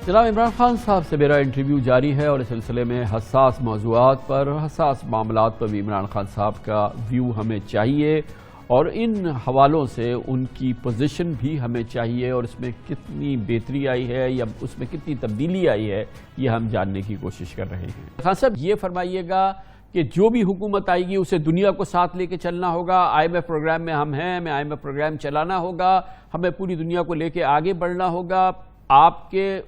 جناب عمران خان صاحب سے میرا انٹرویو جاری ہے اور اس سلسلے میں حساس موضوعات پر، حساس معاملات پر بھی عمران خان صاحب کا ویو ہمیں چاہیے اور ان حوالوں سے ان کی پوزیشن بھی ہمیں چاہیے اور اس میں کتنی بہتری آئی ہے یا اس میں کتنی تبدیلی آئی ہے یہ ہم جاننے کی کوشش کر رہے ہیں۔ خان صاحب یہ فرمائیے گا کہ جو بھی حکومت آئے گی اسے دنیا کو ساتھ لے کے چلنا ہوگا، آئی ایم ایف پروگرام میں ہم ہیں، ہمیں آئی ایم ایف پروگرام چلانا ہوگا، ہمیں پوری دنیا کو لے کے آگے بڑھنا ہوگا۔ آپ کے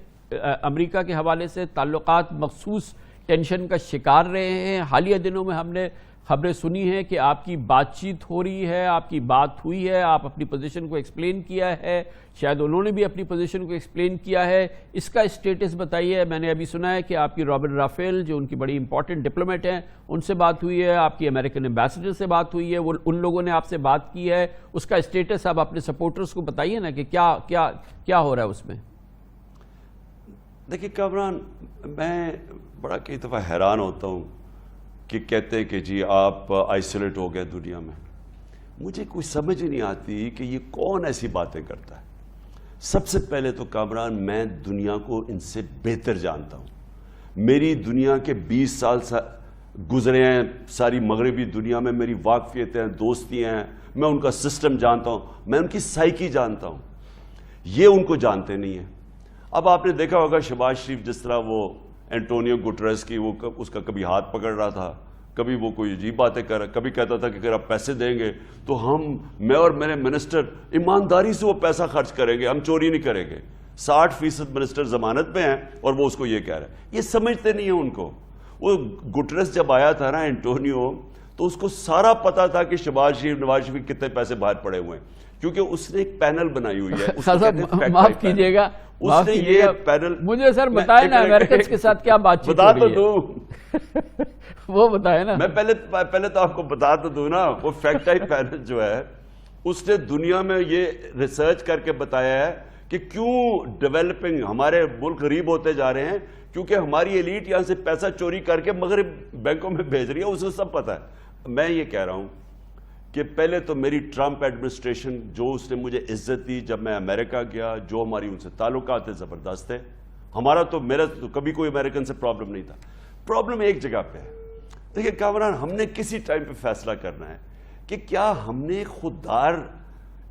امریکہ کے حوالے سے تعلقات مخصوص ٹینشن کا شکار رہے ہیں۔ حالیہ دنوں میں ہم نے خبریں سنی ہیں کہ آپ کی بات چیت ہو رہی ہے، آپ کی بات ہوئی ہے، آپ اپنی پوزیشن کو ایکسپلین کیا ہے، شاید انہوں نے بھی اپنی پوزیشن کو ایکسپلین کیا ہے۔ اس کا اسٹیٹس بتائیے۔ میں نے ابھی سنا ہے کہ آپ کی رابرٹ رافیل جو ان کی بڑی امپورٹنٹ ڈپلومیٹ ہیں ان سے بات ہوئی ہے، آپ کی امریکن ایمبیسڈر سے بات ہوئی ہے، وہ ان لوگوں نے آپ سے بات کی ہے۔ اس کا اسٹیٹس آپ اپنے سپورٹرز کو بتائیے نا کہ کیا ہو رہا ہے اس میں۔ دیکھیے کامران، میں بڑا کئی دفعہ حیران ہوتا ہوں کہ کہتے ہیں کہ جی آپ آئسولیٹ ہو گئے دنیا میں۔ مجھے کوئی سمجھ نہیں آتی کہ یہ کون ایسی باتیں کرتا ہے۔ سب سے پہلے تو کامران میں دنیا کو ان سے بہتر جانتا ہوں۔ میری دنیا کے 20 سال گزرے ہیں، ساری مغربی دنیا میں میری واقفیتیں ہیں، دوستی ہیں، میں ان کا سسٹم جانتا ہوں، میں ان کی سائیکی جانتا ہوں، یہ ان کو جانتے نہیں ہیں۔ اب آپ نے دیکھا ہوگا شہباز شریف جس طرح وہ اینٹونیو گٹریس کی اس کا کبھی ہاتھ پکڑ رہا تھا، کبھی وہ کوئی عجیب باتیں کر رہا، کبھی کہتا تھا کہ اگر آپ پیسے دیں گے تو میں اور میرے منسٹر ایمانداری سے وہ پیسہ خرچ کریں گے، ہم چوری نہیں کریں گے۔ 60% منسٹر ضمانت پہ ہیں اور وہ اس کو یہ کہہ رہے ہیں۔ یہ سمجھتے نہیں ہیں ان کو۔ وہ گٹریس جب آیا تھا نا اینٹونیو، تو اس کو سارا پتا تھا کہ شہباز شریف نواز شریف کے کتنے پیسے باہر پڑے ہوئے ہیں، کیونکہ اس نے ایک پینل بنائی ہوئی ہے۔ معاف کیجئے گا، مجھے سر بتائیں نا امریکنز کے ساتھ کیا بات چیت ہو رہی ہے۔ بتا تو دوں، وہ بتائیں نا۔ میں پہلے تو آپ کو بتا تو دوں نا، وہ فیکٹ ٹائپ پینل جو ہے اس نے دنیا میں یہ ریسرچ کر کے بتایا ہے کہ کیوں ڈیولپنگ ہمارے ملک غریب ہوتے جا رہے ہیں، کیونکہ ہماری ایلیٹ یہاں سے پیسہ چوری کر کے مغرب بینکوں میں بھیج رہی ہے، اسے سب پتا ہے۔ میں یہ کہہ رہا ہوں کہ پہلے تو میری ٹرمپ ایڈمنسٹریشن جو اس نے مجھے عزت دی جب میں امریکہ گیا، جو ہماری ان سے تعلقات زبردست ہے، میرا تو کبھی کوئی امریکن سے پرابلم نہیں تھا۔ پرابلم ایک جگہ پہ ہے۔ دیکھیے کامران، ہم نے کسی ٹائم پہ فیصلہ کرنا ہے کہ کیا ہم نے خوددار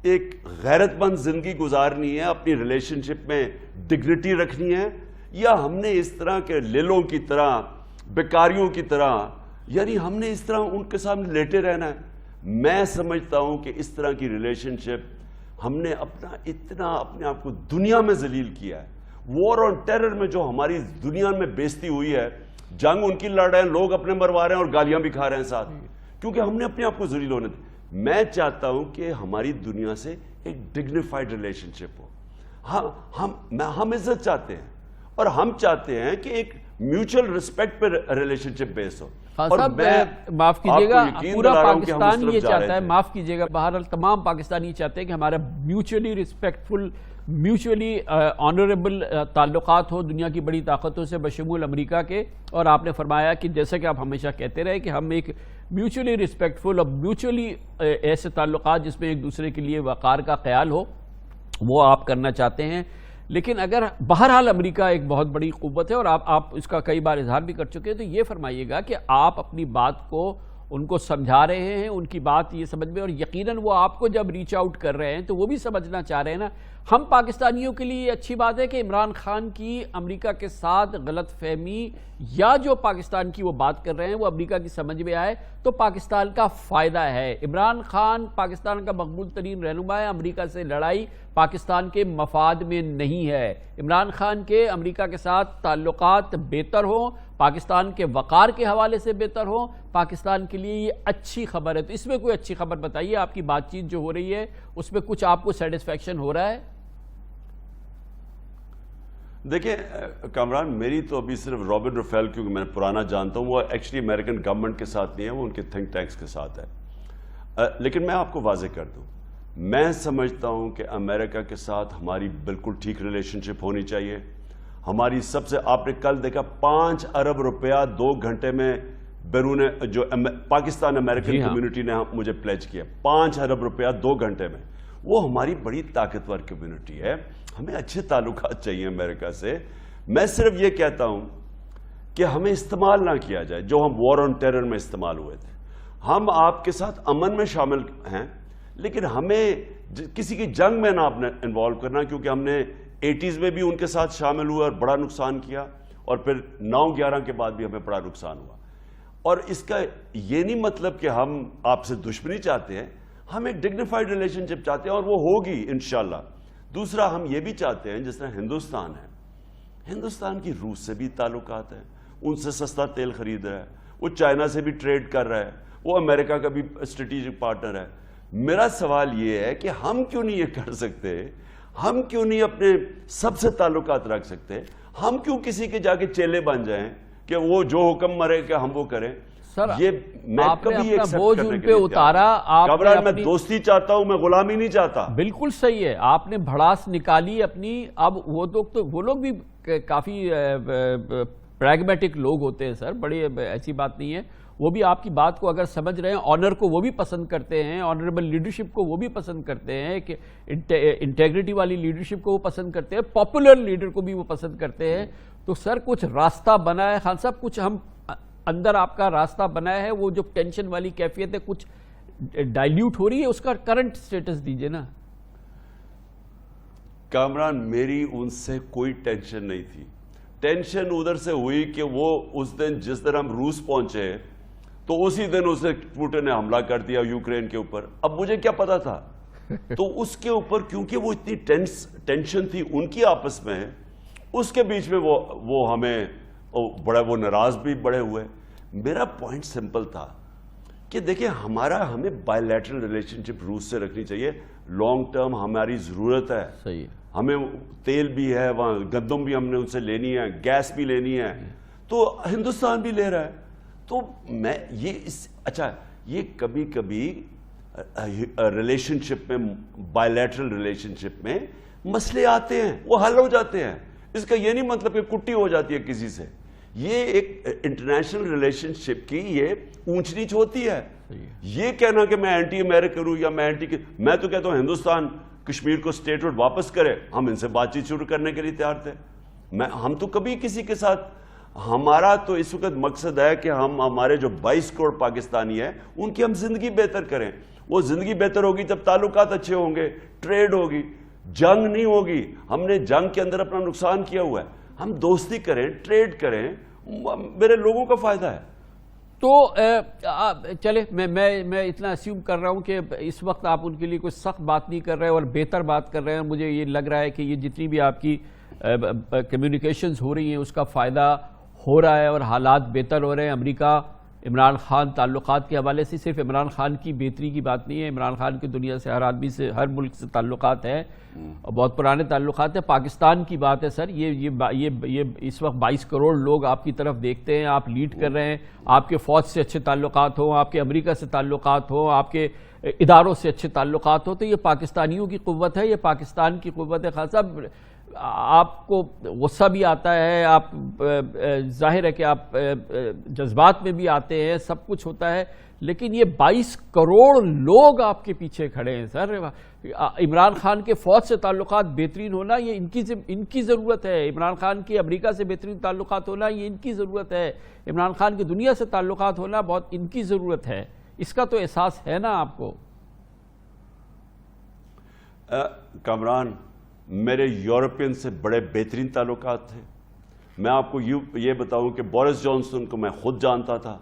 ایک غیرت مند زندگی گزارنی ہے، اپنی ریلیشن شپ میں ڈگنیٹی رکھنی ہے، یا ہم نے اس طرح کے لیلوں کی طرح، بیکاریوں کی طرح، یعنی ہم نے اس طرح ان کے سامنے لیٹے رہنا ہے۔ میں سمجھتا ہوں کہ اس طرح کی ریلیشن شپ ہم نے اتنا اپنے آپ کو دنیا میں ذلیل کیا ہے۔ وار آن ٹیرر میں جو ہماری دنیا میں بےزتی ہوئی ہے، جنگ ان کی لڑ رہے ہیں، لوگ اپنے مروا رہے ہیں اور گالیاں بھی کھا رہے ہیں ساتھ، کیونکہ ہم نے اپنے آپ کو ذلیل ہونے دیا۔ میں چاہتا ہوں کہ ہماری دنیا سے ایک ڈگنیفائڈ ریلیشن شپ ہو۔ ہم عزت چاہتے ہیں اور ہم چاہتے ہیں کہ ایک میوچل رسپیکٹ پہ ریلیشن شپ بیس ہو۔ معاف کیجئے گا، پورا پاکستان یہ چاہتا ہے، معاف کیجئے گا، بہرحال تمام پاکستانی یہ چاہتے ہیں کہ ہمارا میوچلی ریسپیکٹفل، میوچلی آنریبل تعلقات ہو دنیا کی بڑی طاقتوں سے بشمول امریکہ کے۔ اور آپ نے فرمایا کہ جیسا کہ آپ ہمیشہ کہتے رہے کہ ہم ایک میوچلی ریسپیکٹفل اور میوچلی ایسے تعلقات جس میں ایک دوسرے کے لیے وقار کا خیال ہو، وہ آپ کرنا چاہتے ہیں۔ لیکن اگر بہرحال امریکہ ایک بہت بڑی قوت ہے اور آپ اس کا کئی بار اظہار بھی کر چکے ہیں، تو یہ فرمائیے گا کہ آپ اپنی بات کو ان کو سمجھا رہے ہیں، ان کی بات یہ سمجھ میں، اور یقیناً وہ آپ کو جب ریچ آؤٹ کر رہے ہیں تو وہ بھی سمجھنا چاہ رہے ہیں نا۔ ہم پاکستانیوں کے لیے یہ اچھی بات ہے کہ عمران خان کی امریکہ کے ساتھ غلط فہمی یا جو پاکستان کی وہ بات کر رہے ہیں وہ امریکہ کی سمجھ میں آئے تو پاکستان کا فائدہ ہے۔ عمران خان پاکستان کا مقبول ترین رہنما ہے، امریکہ سے لڑائی پاکستان کے مفاد میں نہیں ہے۔ عمران خان کے امریکہ کے ساتھ تعلقات بہتر ہوں، پاکستان کے وقار کے حوالے سے بہتر ہوں، پاکستان کے لیے یہ اچھی خبر ہے۔ تو اس میں کوئی اچھی خبر بتائیے، آپ کی بات چیت جو ہو رہی ہے اس میں کچھ آپ کو سیٹسفیکشن ہو رہا ہے؟ دیکھیں کامران، میری تو ابھی صرف رابرٹ رافیل، کیونکہ میں پرانا جانتا ہوں، وہ ایکچولی امریکن گورنمنٹ کے ساتھ نہیں ہے، وہ ان کے تھنک ٹینکس کے ساتھ ہے۔ لیکن میں آپ کو واضح کر دوں، میں سمجھتا ہوں کہ امریکہ کے ساتھ ہماری بالکل ٹھیک ریلیشن شپ ہونی چاہیے۔ ہماری سب سے، آپ نے کل دیکھا 5 ارب روپیہ 2 گھنٹے میں بیرون جو پاکستان امریکن کمیونٹی نے مجھے پلیج کیا، 5 ارب روپیہ 2 گھنٹے میں۔ وہ ہماری بڑی طاقتور کمیونٹی ہے، ہمیں اچھے تعلقات چاہیے امریکہ سے۔ میں صرف یہ کہتا ہوں کہ ہمیں استعمال نہ کیا جائے جو ہم وار آن ٹیرر میں استعمال ہوئے تھے. ہم آپ کے ساتھ امن میں شامل ہیں لیکن ہمیں کسی کی جنگ میں نہ اپنے انوالو کرنا, کیونکہ ہم نے 80s میں بھی ان کے ساتھ شامل ہوئے اور بڑا نقصان کیا, اور پھر 9/11 کے بعد بھی ہمیں بڑا نقصان ہوا. اور اس کا یہ نہیں مطلب کہ ہم آپ سے دشمنی چاہتے ہیں, ہم ایک ڈگنیفائڈ ریلیشن شپ چاہتے ہیں اور وہ ہوگی انشاءاللہ. دوسرا ہم یہ بھی چاہتے ہیں جس طرح ہندوستان ہے, ہندوستان کی روس سے بھی تعلقات ہیں, ان سے سستا تیل خرید رہا ہے, وہ چائنا سے بھی ٹریڈ کر رہا ہے, وہ امریکہ کا بھی اسٹریٹجک پارٹنر ہے. میرا سوال یہ ہے کہ ہم کیوں نہیں یہ کر سکتے, ہم کیوں نہیں اپنے سب سے تعلقات رکھ سکتے, ہم کیوں کسی کے جا کے چیلے بن جائیں کہ وہ جو حکم مرے کہ ہم وہ کریں. سر یہ میں کبھی ایک بوجھ ان پہ اتارا, کامران میں دوستی چاہتا ہوں, میں غلامی نہیں چاہتا. بالکل صحیح ہے, آپ نے بھڑاس نکالی اپنی. اب وہ لوگ بھی کافی پریگمیٹک لوگ ہوتے ہیں سر, بڑی ایسی بات نہیں ہے. وہ بھی آپ کی بات کو اگر سمجھ رہے ہیں, آنر کو وہ بھی پسند کرتے ہیں, آنریبل لیڈرشپ کو وہ بھی پسند کرتے ہیں, کہ انٹیگریٹی والی لیڈرشپ کو وہ پسند کرتے ہیں, پاپولر لیڈر کو بھی وہ پسند کرتے ہیں. تو سر کچھ راستہ بنا ہے خان صاحب, کچھ ہم اندر آپ کا راستہ بنا ہے, وہ جو ٹینشن والی کیفیت ہے کچھ ڈائلیوٹ ہو رہی ہے, اس کا کرنٹ سٹیٹس دیجئے نا. کامران میری ان سے کوئی ٹینشن نہیں تھی. ٹینشن ادھر سے ہوئی کہ وہ اس دن جس دن ہم روس پہنچے تو اسی دن اسے پوٹن نے حملہ کر دیا یوکرین کے اوپر. اب مجھے کیا پتا تھا, تو اس کے اوپر کیونکہ وہ اتنی ٹینشن تھی ان کی آپس میں, اس کے بیچ میں وہ ہمیں وہ ناراض بھی بڑے ہوئے. میرا پوائنٹ سمپل تھا کہ دیکھیں ہمیں بائی لیٹرل ریلیشن شپ روس سے رکھنی چاہیے. لانگ ٹرم ہماری ضرورت ہے, صحیح, ہمیں تیل بھی ہے وہاں, گندم بھی ہم نے ان سے لینی ہے, گیس بھی لینی ہے, تو ہندوستان بھی لے رہا ہے. تو میں اچھا یہ کبھی کبھی ریلیشن شپ میں, بائی لیٹرل ریلیشن شپ میں مسئلے آتے ہیں, وہ حل ہو جاتے ہیں. اس کا یہ نہیں مطلب کہ کٹی ہو جاتی ہے کسی سے. یہ ایک انٹرنیشنل ریلیشن شپ کی یہ اونچ نیچ ہوتی ہے. یہ کہنا کہ میں اینٹی امریکن ہوں یا میں تو کہتا ہوں ہندوستان کشمیر کو اسٹیٹ ہوڈ واپس کرے, ہم ان سے بات چیت شروع کرنے کے لیے تیار تھے. ہم تو کبھی کسی کے ساتھ, ہمارا تو اس وقت مقصد ہے کہ ہمارے جو 22 کروڑ پاکستانی ہیں ان کی ہم زندگی بہتر کریں. وہ زندگی بہتر ہوگی جب تعلقات اچھے ہوں گے, ٹریڈ ہوگی, جنگ نہیں ہوگی. ہم نے جنگ کے اندر اپنا نقصان کیا ہوا ہے, ہم دوستی کریں, ٹریڈ کریں, میرے لوگوں کا فائدہ ہے. تو چلے میں اتنا اسیوم کر رہا ہوں کہ اس وقت آپ ان کے لیے کوئی سخت بات نہیں کر رہے اور بہتر بات کر رہے ہیں. مجھے یہ لگ رہا ہے کہ یہ جتنی بھی آپ کی کمیونیکیشنز ہو رہی ہیں اس کا فائدہ ہو رہا ہے اور حالات بہتر ہو رہے ہیں. امریکہ عمران خان تعلقات کے حوالے سے صرف عمران خان کی بہتری کی بات نہیں ہے, عمران خان کی دنیا سے ہر آدمی سے, ہر ملک سے تعلقات ہیں اور بہت پرانے تعلقات ہیں. پاکستان کی بات ہے سر, یہ اس وقت 22 کروڑ لوگ آپ کی طرف دیکھتے ہیں, آپ لیڈ کر رہے ہیں, آپ کے فوج سے اچھے تعلقات ہوں, آپ کے امریکہ سے تعلقات ہوں, آپ کے اداروں سے اچھے تعلقات ہوں, تو یہ پاکستانیوں کی قوت ہے, یہ پاکستان کی قوت ہے. خان صاحب آپ کو غصہ بھی آتا ہے, آپ ظاہر ہے کہ آپ جذبات میں بھی آتے ہیں, سب کچھ ہوتا ہے, لیکن یہ 22 کروڑ لوگ آپ کے پیچھے کھڑے ہیں سر. عمران خان کے فوج سے تعلقات بہترین ہونا یہ ان کی ضرورت ہے, عمران خان کے امریکہ سے بہترین تعلقات ہونا یہ ان کی ضرورت ہے, عمران خان کی دنیا سے تعلقات ہونا بہت ان کی ضرورت ہے. اس کا تو احساس ہے نا آپ کو. کامران میرے یورپین سے بڑے بہترین تعلقات تھے. میں آپ کو یہ بتاؤں کہ بورس جانسن کو میں خود جانتا تھا,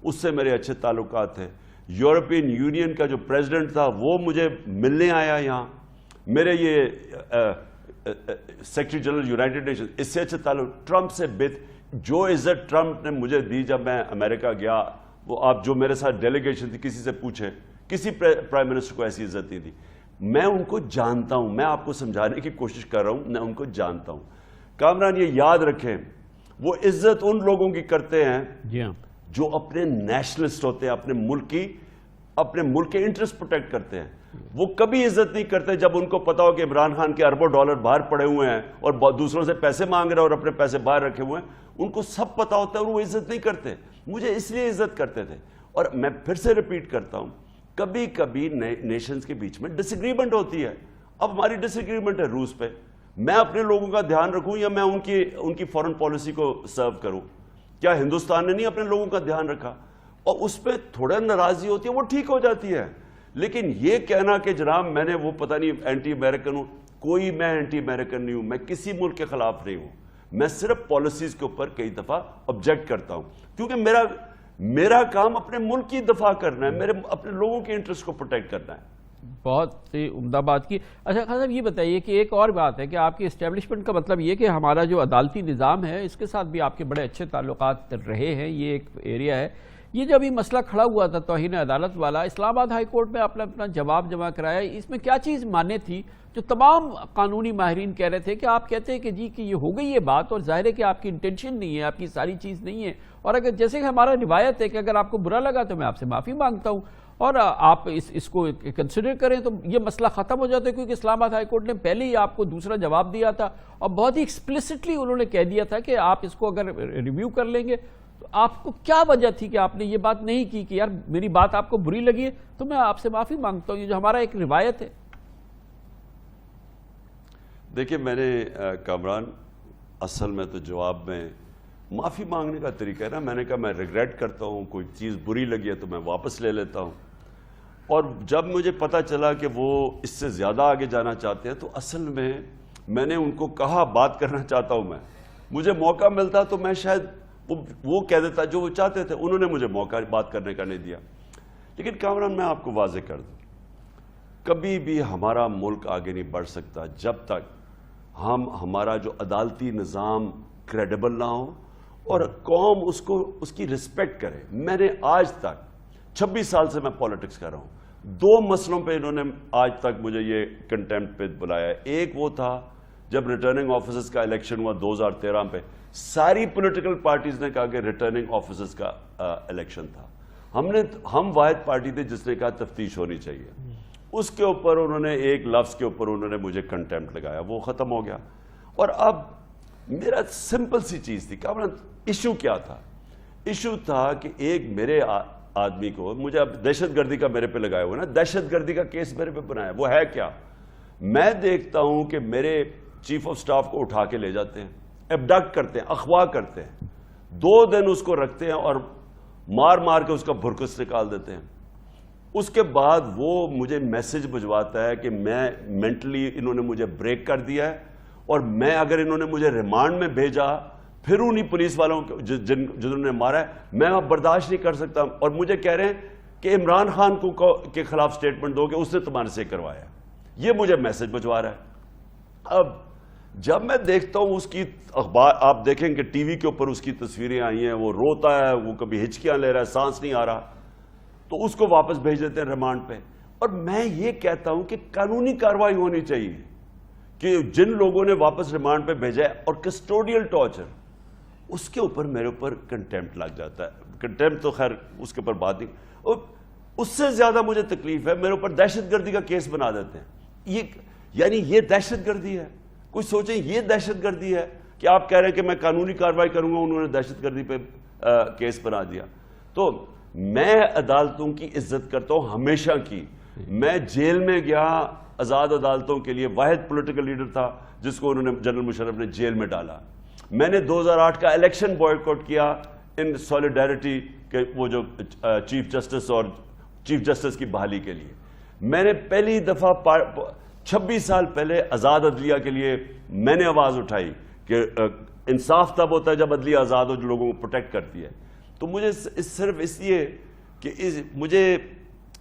اس سے میرے اچھے تعلقات تھے. یورپین یونین کا جو پریزیڈنٹ تھا وہ مجھے ملنے آیا یہاں. میرے یہ سیکرٹری جنرل یونائٹڈ نیشن, اس سے اچھے تعلق. ٹرمپ سے جو عزت ٹرمپ نے مجھے دی جب میں امریکہ گیا, وہ آپ جو میرے ساتھ ڈیلیگیشن تھی کسی سے پوچھیں, کسی پرائم منسٹر کو ایسی عزت نہیں دی. میں ان کو جانتا ہوں, میں آپ کو سمجھانے کی کوشش کر رہا ہوں, میں ان کو جانتا ہوں. کامران یہ یاد رکھیں, وہ عزت ان لوگوں کی کرتے ہیں جو اپنے نیشنلسٹ ہوتے ہیں, اپنے ملک کے انٹرسٹ پروٹیکٹ کرتے ہیں. وہ کبھی عزت نہیں کرتے جب ان کو پتا ہو کہ عمران خان کے اربوں ڈالر باہر پڑے ہوئے ہیں اور دوسروں سے پیسے مانگ رہے ہیں اور اپنے پیسے باہر رکھے ہوئے ہیں. ان کو سب پتا ہوتا ہے اور وہ عزت نہیں کرتے. مجھے اس لیے عزت کرتے تھے. اور میں پھر سے ریپیٹ کرتا ہوں, کبھی کبھی نیشنز کے بیچ میں ڈس ایگریمنٹ ہوتی ہے. اب ہماری ڈس ایگریمنٹ ہے روس پہ, میں اپنے لوگوں کا دھیان رکھوں یا میں ان کی فورن پالیسی کو سرو کروں؟ کیا ہندوستان نے نہیں اپنے لوگوں کا دھیان رکھا؟ اور اس پہ تھوڑا ناراضی ہوتی ہے، وہ ٹھیک ہو جاتی ہے. لیکن یہ کہنا کہ جناب میں نے وہ پتہ نہیں اینٹی امریکن ہوں، کوئی میں اینٹی امریکن نہیں ہوں، میں کسی ملک کے خلاف نہیں ہوں. میں صرف پالیسیز کے اوپر کئی دفعہ آبجیکٹ کرتا ہوں، کیونکہ میرا کام اپنے ملک کی دفاع کرنا ہے، میرے اپنے لوگوں کے انٹرسٹ کو پروٹیکٹ کرنا ہے. بہت ہی عمدہ بات کی. اچھا خان صاحب یہ بتائیے کہ ایک اور بات ہے کہ آپ کی اسٹیبلشمنٹ کا مطلب یہ کہ ہمارا جو عدالتی نظام ہے اس کے ساتھ بھی آپ کے بڑے اچھے تعلقات رہے ہیں، یہ ایک ایریا ہے. یہ جو ابھی مسئلہ کھڑا ہوا تھا توہین عدالت والا، اسلام آباد ہائی کورٹ میں آپ نے اپنا جواب جمع کرایا، اس میں کیا چیز ماننے تھی جو تمام قانونی ماہرین کہہ رہے تھے کہ آپ کہتے ہیں کہ جی کہ یہ ہو گئی یہ بات، اور ظاہر ہے کہ آپ کی انٹینشن نہیں ہے، آپ کی ساری چیز نہیں ہے، اور اگر جیسے کہ ہمارا روایت ہے کہ اگر آپ کو برا لگا تو میں آپ سے معافی مانگتا ہوں اور آپ اس کو کنسیڈر کریں تو یہ مسئلہ ختم ہو جاتا ہے. کیونکہ اسلام آباد ہائی کورٹ نے پہلے ہی آپ کو دوسرا جواب دیا تھا اور بہت ہی ایکسپلیسٹلی انہوں نے کہہ دیا تھا کہ آپ اس کو اگر ریویو کر لیں گے. تو آپ کو کیا وجہ تھی کہ آپ نے یہ بات نہیں کی کہ یار میری بات آپ کو بری لگی ہے تو میں آپ سے معافی مانگتا ہوں؟ یہ جو ہمارا ایک روایت ہے. دیکھیں میں نے کامران اصل میں تو جواب میں معافی مانگنے کا طریقہ ہے نا. میں نے کہا میں ریگریٹ کرتا ہوں، کوئی چیز بری لگی ہے تو میں واپس لے لیتا ہوں. اور جب مجھے پتہ چلا کہ وہ اس سے زیادہ آگے جانا چاہتے ہیں تو اصل میں نے ان کو کہا بات کرنا چاہتا ہوں. مجھے موقع ملتا تو میں شاید وہ کہہ دیتا جو وہ چاہتے تھے. انہوں نے مجھے موقع بات کرنے کا نہیں دیا. لیکن کامران میں آپ کو واضح کر دوں، کبھی بھی ہمارا ملک آگے نہیں بڑھ سکتا جب تک ہمارا جو عدالتی نظام کریڈیبل نہ ہو اور قوم اس کی رسپیکٹ کرے. میں نے آج تک 26 سال سے میں پالیٹکس کر رہا ہوں، 2 مسئلوں پہ انہوں نے آج تک مجھے یہ کنٹیمپٹ پہ بلایا ہے. ایک وہ تھا جب ریٹرننگ آفیسرز کا الیکشن ہوا 2013 پہ، ساری پولیٹیکل پارٹیز نے کہا کہ ریٹرننگ آفیسرز کا الیکشن تھا. ہم واحد پارٹی تھے جس نے کہا تفتیش ہونی چاہیے. اس کے اوپر انہوں نے ایک لفظ کے اوپر انہوں نے مجھے کنٹیمپٹ لگایا، وہ ختم ہو گیا. اور اب میرا سمپل سی چیز تھی. ایشو کیا تھا؟ ایشو تھا کہ ایک میرے آدمی کو، مجھے اب دہشت گردی کا میرے پہ لگایا ہوا نا، دہشت گردی کا کیس میرے پہ بنایا. وہ ہے کیا؟ میں دیکھتا ہوں کہ میرے چیف آف سٹاف کو اٹھا کے لے جاتے ہیں، ایبڈکٹ کرتے ہیں، اغوا کرتے ہیں، 2 دن اس کو رکھتے ہیں اور مار کے اس کا بھرکس نکال دیتے ہیں. اس کے بعد وہ مجھے میسج بھجواتا ہے کہ میں مینٹلی انہوں نے مجھے بریک کر دیا ہے اور میں اگر انہوں نے مجھے ریمانڈ میں بھیجا پھر انہی پولیس والوں جنہوں نے مارا ہے میں اب برداشت نہیں کر سکتا. اور مجھے کہہ رہے ہیں کہ عمران خان کے خلاف سٹیٹمنٹ دو کہ اس نے تمہارے سے کروایا. یہ مجھے میسج بھجوا رہا ہے. اب جب میں دیکھتا ہوں اس کی اخبار، آپ دیکھیں کہ ٹی وی کے اوپر اس کی تصویریں آئی ہیں، وہ روتا ہے، وہ کبھی ہچکیاں لے رہا ہے، سانس نہیں آ رہا، تو اس کو واپس بھیج دیتے ہیں ریمانڈ پہ. اور میں یہ کہتا ہوں کہ قانونی کارروائی ہونی چاہیے کہ جن لوگوں نے واپس ریمانڈ پہ بھیجا ہے. اور کسٹوڈیل ٹارچر، اس کے اوپر میرے اوپر کنٹیمپٹ لگ جاتا ہے. کنٹیمپٹ تو خیر اس کے اوپر بات نہیں، اور اس سے زیادہ مجھے تکلیف ہے میرے اوپر دہشت گردی کا کیس بنا دیتے ہیں. یعنی یہ دہشت گردی ہے. کوئی سوچیں یہ دہشت گردی ہے کہ آپ کہہ رہے ہیں کہ میں قانونی کارروائی کروں گا، انہوں نے دہشت گردی پہ کیس بنا دیا. تو میں عدالتوں کی عزت کرتا ہوں ہمیشہ کی. میں جیل میں گیا آزاد عدالتوں کے لیے، واحد پولیٹیکل لیڈر تھا جس کو انہوں نے جنرل مشرف نے جیل میں ڈالا. میں نے 2008 کا الیکشن بوائکاٹ کیا ان سولیڈیرٹی کے وہ جو چیف جسٹس اور چیف جسٹس کی بحالی کے لیے. میں نے پہلی دفعہ 26 سال پہلے آزاد عدلیہ کے لیے میں نے آواز اٹھائی کہ انصاف تب ہوتا ہے جب عدلیہ آزاد ہو، جو لوگوں کو پروٹیکٹ کرتی ہے. تو مجھے صرف اس لیے کہ مجھے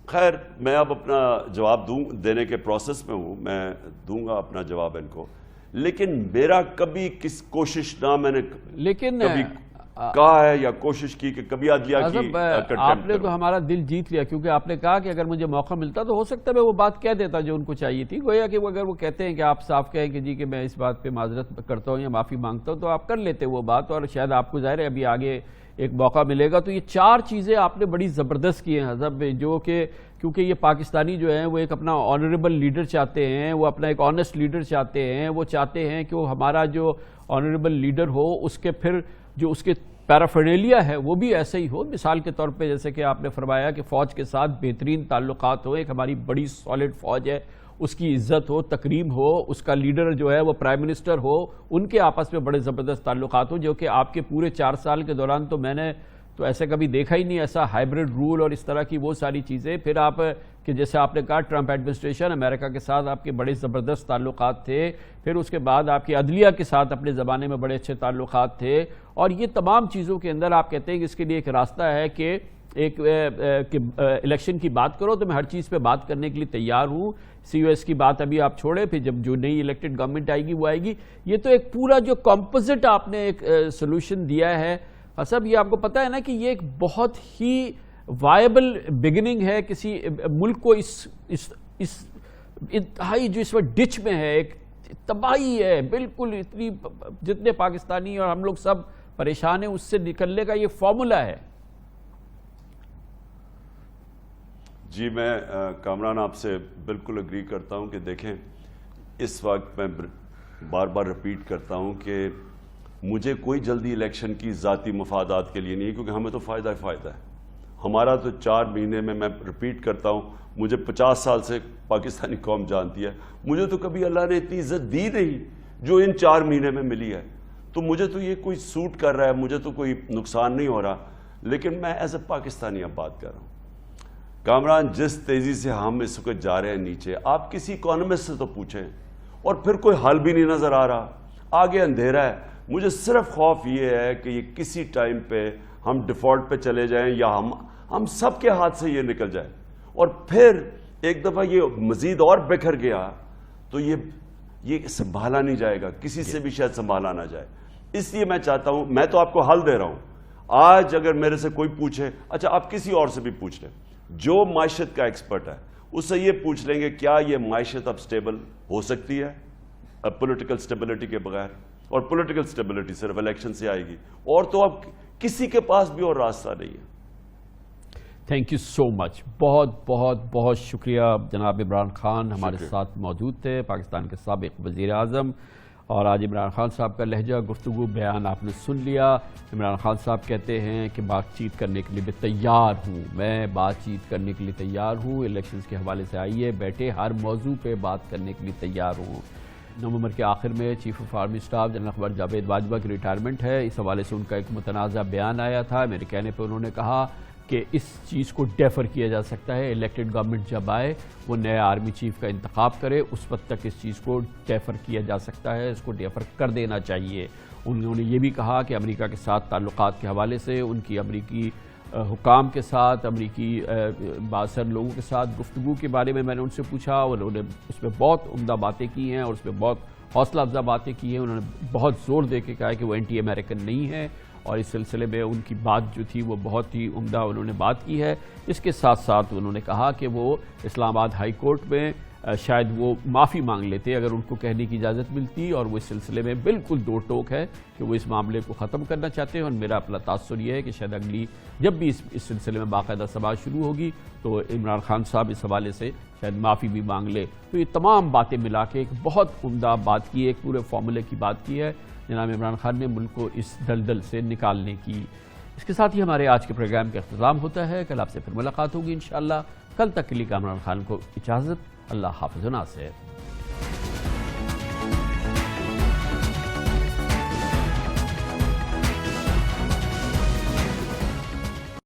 خیر میں اب اپنا جواب دینے کے پروسیس میں ہوں، میں دوں گا اپنا جواب ان کو. لیکن میرا کبھی کس کوشش نہ میں نے کبھی کہا ہے یا کوشش کی کہ کبھی عدلیہ کی آپ نے تو ہمارا دل جیت لیا، کیونکہ آپ نے کہا کہ اگر مجھے موقع ملتا تو ہو سکتا ہے میں وہ بات کہہ دیتا جو ان کو چاہیے تھی. گویا کہ اگر وہ کہتے ہیں کہ آپ صاف کہیں کہ جی کہ میں اس بات پہ معذرت کرتا ہوں یا معافی مانگتا ہوں تو آپ کر لیتے وہ بات، اور شاید آپ کو ظاہر ہے ابھی آگے ایک موقع ملے گا. تو یہ 4 چیزیں آپ نے بڑی زبردست کی ہیں حضب، جو کہ کیونکہ یہ پاکستانی جو ہیں وہ ایک اپنا آنریبل لیڈر چاہتے ہیں، وہ اپنا ایک آنیسٹ لیڈر چاہتے ہیں. وہ چاہتے ہیں کہ وہ ہمارا جو آنریبل لیڈر ہو اس کے پھر جو اس کے پیرافرنیلیا ہے وہ بھی ایسے ہی ہو. مثال کے طور پہ جیسے کہ آپ نے فرمایا کہ فوج کے ساتھ بہترین تعلقات ہو. ایک ہماری بڑی سالڈ فوج ہے، اس کی عزت ہو، تکریم ہو، اس کا لیڈر جو ہے وہ پرائم منسٹر ہو، ان کے آپس میں بڑے زبردست تعلقات ہو، جو کہ آپ کے پورے 4 سال کے دوران تو میں نے تو ایسے کبھی دیکھا ہی نہیں، ایسا ہائبرڈ رول اور اس طرح کی وہ ساری چیزیں. پھر آپ کہ جیسے آپ نے کہا ٹرمپ ایڈمنسٹریشن، امریکہ کے ساتھ آپ کے بڑے زبردست تعلقات تھے، پھر اس کے بعد آپ کی عدلیہ کے ساتھ اپنے زمانے میں بڑے اچھے تعلقات تھے، اور یہ تمام چیزوں کے اندر آپ کہتے ہیں کہ اس کے لیے ایک راستہ ہے کہ ایک الیکشن کی بات کرو تو میں ہر چیز پہ بات کرنے کے لیے تیار ہوں. سی یو ایس کی بات ابھی آپ چھوڑیں، پھر جب جو نئی الیکٹڈ گورنمنٹ آئے گی وہ آئے گی. یہ تو ایک پورا جو کمپوزٹ آپ نے ایک سولوشن دیا ہے صاحب، یہ آپ کو پتا ہے نا کہ یہ ایک بہت ہی وائبل بگننگ ہے کسی ملک کو اس انتہائی جو اس وقت ڈچ میں ہے، ایک تباہی ہے بالکل، اتنی جتنے پاکستانی اور ہم لوگ سب پریشان ہیں، اس سے نکلنے کا یہ فارمولا ہے. جی میں کامران آپ سے بالکل اگری کرتا ہوں کہ دیکھیں اس وقت میں بار بار رپیٹ کرتا ہوں کہ مجھے کوئی جلدی الیکشن کی ذاتی مفادات کے لیے نہیں، کیونکہ ہمیں تو فائدہ ہی فائدہ ہے. ہمارا تو 4 مہینے میں رپیٹ کرتا ہوں، مجھے 50 سال سے پاکستانی قوم جانتی ہے، مجھے تو کبھی اللہ نے اتنی عزت دی نہیں جو ان 4 مہینے میں ملی ہے. تو مجھے تو یہ کوئی سوٹ کر رہا ہے، مجھے تو کوئی نقصان نہیں ہو رہا. لیکن میں ایز اے پاکستانی اب بات کر رہا ہوں. کامران جس تیزی سے ہم اس وقت جا رہے ہیں نیچے، آپ کسی اکانومسٹ سے تو پوچھیں، اور پھر کوئی حل بھی نہیں نظر آ رہا، آگے اندھیرا ہے. مجھے صرف خوف یہ ہے کہ یہ کسی ٹائم پہ ہم ڈیفالٹ پہ چلے جائیں یا ہم سب کے ہاتھ سے یہ نکل جائے، اور پھر ایک دفعہ یہ مزید اور بکھر گیا تو یہ سنبھالا نہیں جائے گا، کسی سے بھی شاید سنبھالا نہ جائے. اس لیے میں چاہتا ہوں، میں تو آپ کو حل دے رہا ہوں. آج اگر میرے سے کوئی پوچھے، اچھا آپ کسی اور سے بھی پوچھ لیں جو معیشت کا ایکسپرٹ ہے، اس سے یہ پوچھ لیں گے کیا یہ معیشت اب سٹیبل ہو سکتی ہے پولیٹیکل سٹیبلٹی کے بغیر؟ اور پولیٹیکل سٹیبلٹی صرف الیکشن سے آئے گی، اور تو اب کسی کے پاس بھی اور راستہ نہیں ہے. تھینک یو سو مچ. بہت بہت بہت شکریہ جناب عمران خان ہمارے ساتھ موجود تھے، پاکستان کے سابق وزیر اعظم. اور آج عمران خان صاحب کا لہجہ گفتگو بیان آپ نے سن لیا. عمران خان صاحب کہتے ہیں کہ بات چیت کرنے کے لیے میں تیار ہوں، میں بات چیت کرنے کے لیے تیار ہوں، الیکشنز کے حوالے سے آئیے بیٹھے، ہر موضوع پہ بات کرنے کے لیے تیار ہوں. نومبر کے آخر میں chief of army staff general اخبار جاوید باجوہ کی ریٹائرمنٹ ہے. اس حوالے سے ان کا ایک متنازع بیان آیا تھا. میرے کہنے پہ انہوں نے کہا کہ اس چیز کو ڈیفر کیا جا سکتا ہے، الیکٹڈ گورنمنٹ جب آئے وہ نئے آرمی چیف کا انتخاب کرے، اس وقت تک اس چیز کو ڈیفر کیا جا سکتا ہے، اس کو ڈیفر کر دینا چاہیے. انہوں نے یہ بھی کہا کہ امریکہ کے ساتھ تعلقات کے حوالے سے ان کی امریکی حکام کے ساتھ، امریکی بااثر لوگوں کے ساتھ گفتگو کے بارے میں نے ان سے پوچھا، اور انہوں نے اس میں بہت عمدہ باتیں کی ہیں اور اس میں بہت حوصلہ افزا باتیں کی ہیں. انہوں نے بہت زور دے کے کہا کہ وہ اینٹی امریکن نہیں ہے، اور اس سلسلے میں ان کی بات جو تھی وہ بہت ہی عمدہ انہوں نے بات کی ہے. اس کے ساتھ ساتھ انہوں نے کہا کہ وہ اسلام آباد ہائی کورٹ میں شاید وہ معافی مانگ لیتے اگر ان کو کہنے کی اجازت ملتی، اور وہ اس سلسلے میں بالکل دو ٹوک ہے کہ وہ اس معاملے کو ختم کرنا چاہتے ہیں. اور میرا اپنا تاثر یہ ہے کہ شاید اگلی جب بھی اس سلسلے میں باقاعدہ سماعت شروع ہوگی تو عمران خان صاحب اس حوالے سے شاید معافی بھی مانگ لے. تو یہ تمام باتیں ملا کے ایک بہت عمدہ بات کی، ایک پورے فارمولے کی بات کی ہے جناب عمران خان نے ملک کو اس دلدل سے نکالنے کی. اس کے ساتھ ہی ہمارے آج کے پروگرام کا اختتام ہوتا ہے. کل آپ سے پھر ملاقات ہوگی انشاءاللہ. کل تک کے لیے عمران خان کو اجازت. اللہ حافظ و ناصر.